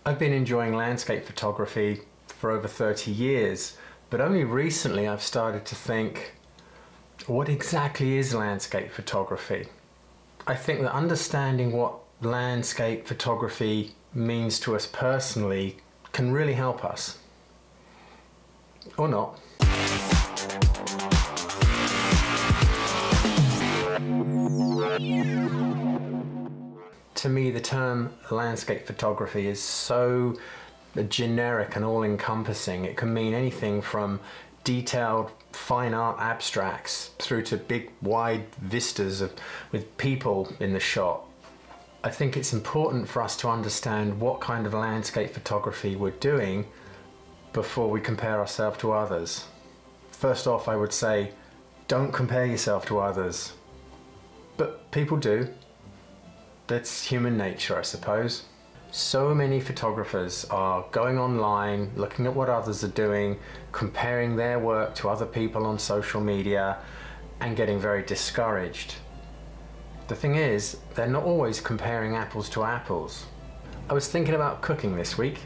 I've been enjoying landscape photography for over 30 years, but only recently I've started to think, what exactly is landscape photography? I think that understanding what landscape photography means to us personally can really help us. Or not. To me, the term landscape photography is so generic and all-encompassing. It can mean anything from detailed fine art abstracts through to big wide vistas with people in the shot. I think it's important for us to understand what kind of landscape photography we're doing before we compare ourselves to others. First off, I would say, don't compare yourself to others. But people do. That's human nature, I suppose. So many photographers are going online, looking at what others are doing, comparing their work to other people on social media, and getting very discouraged. The thing is, they're not always comparing apples to apples. I was thinking about cooking this week.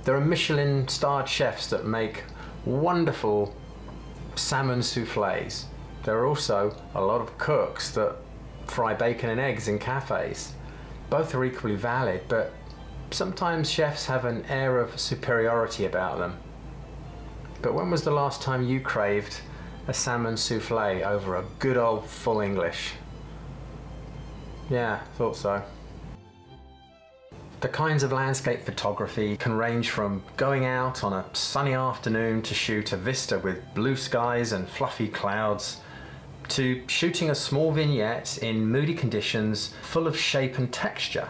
There are Michelin-starred chefs that make wonderful salmon soufflés. There are also a lot of cooks that fry bacon and eggs in cafes. Both are equally valid, but sometimes chefs have an air of superiority about them. But when was the last time you craved a salmon soufflé over a good old full English? Yeah, thought so. The kinds of landscape photography can range from going out on a sunny afternoon to shoot a vista with blue skies and fluffy clouds, to shooting a small vignette in moody conditions full of shape and texture.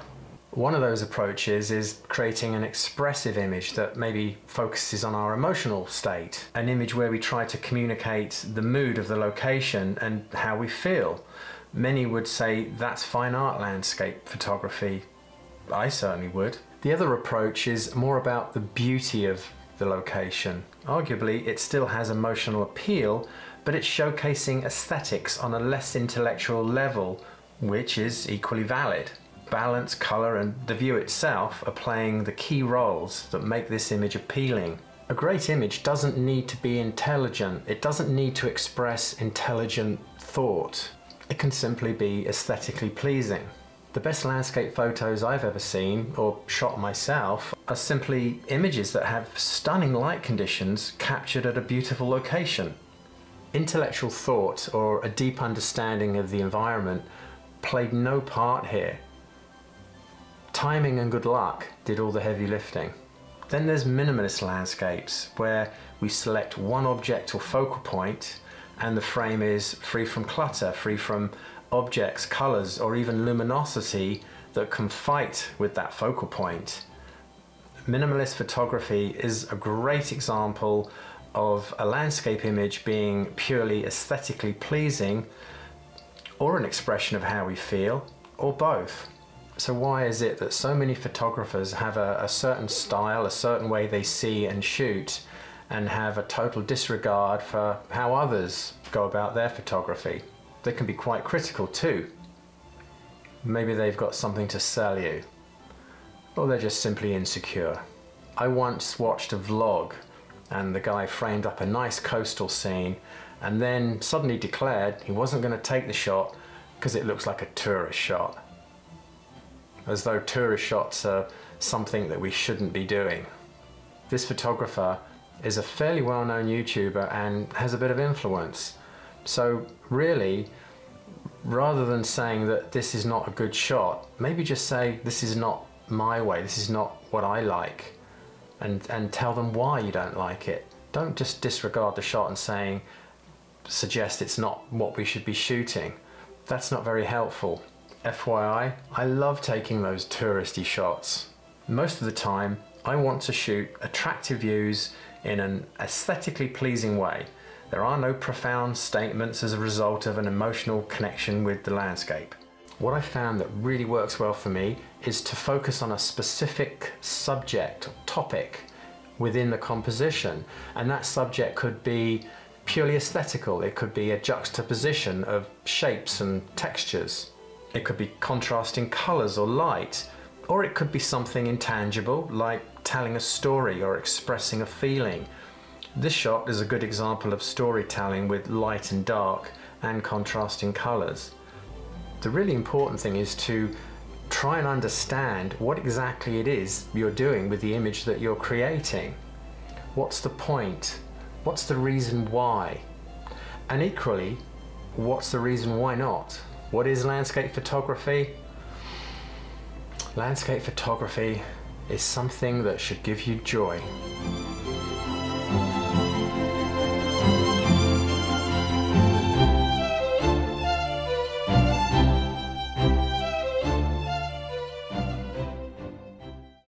One of those approaches is creating an expressive image that maybe focuses on our emotional state, an image where we try to communicate the mood of the location and how we feel. Many would say that's fine art landscape photography. I certainly would. The other approach is more about the beauty of the location. Arguably, it still has emotional appeal, but it's showcasing aesthetics on a less intellectual level, which is equally valid. Balance, color, and the view itself are playing the key roles that make this image appealing. A great image doesn't need to be intelligent. It doesn't need to express intelligent thought. It can simply be aesthetically pleasing. The best landscape photos I've ever seen, or shot myself, are simply images that have stunning light conditions captured at a beautiful location. Intellectual thought or a deep understanding of the environment played no part here. Timing and good luck did all the heavy lifting. Then there's minimalist landscapes, where we select one object or focal point and the frame is free from clutter, free from objects, colors, or even luminosity that can fight with that focal point. Minimalist photography is a great example of a landscape image being purely aesthetically pleasing, or an expression of how we feel, or both. So why is it that so many photographers have a certain style, a certain way they see and shoot, and have a total disregard for how others go about their photography? They can be quite critical too. Maybe they've got something to sell you, or they're just simply insecure. I once watched a vlog and the guy framed up a nice coastal scene and then suddenly declared he wasn't going to take the shot because it looks like a tourist shot. As though tourist shots are something that we shouldn't be doing. This photographer is a fairly well-known YouTuber and has a bit of influence. So really, rather than saying that this is not a good shot, maybe just say this is not my way, this is not what I like, and tell them why you don't like it. Don't just disregard the shot and suggest it's not what we should be shooting. That's not very helpful. FYI, I love taking those touristy shots. Most of the time, I want to shoot attractive views in an aesthetically pleasing way. There are no profound statements as a result of an emotional connection with the landscape. What I found that really works well for me is to focus on a specific subject or topic within the composition, and that subject could be purely aesthetical. It could be a juxtaposition of shapes and textures. It could be contrasting colors or light. Or it could be something intangible, like telling a story or expressing a feeling. This shot is a good example of storytelling with light and dark and contrasting colours. The really important thing is to try and understand what exactly it is you're doing with the image that you're creating. What's the point? What's the reason why? And equally, what's the reason why not? What is landscape photography? Landscape photography is something that should give you joy.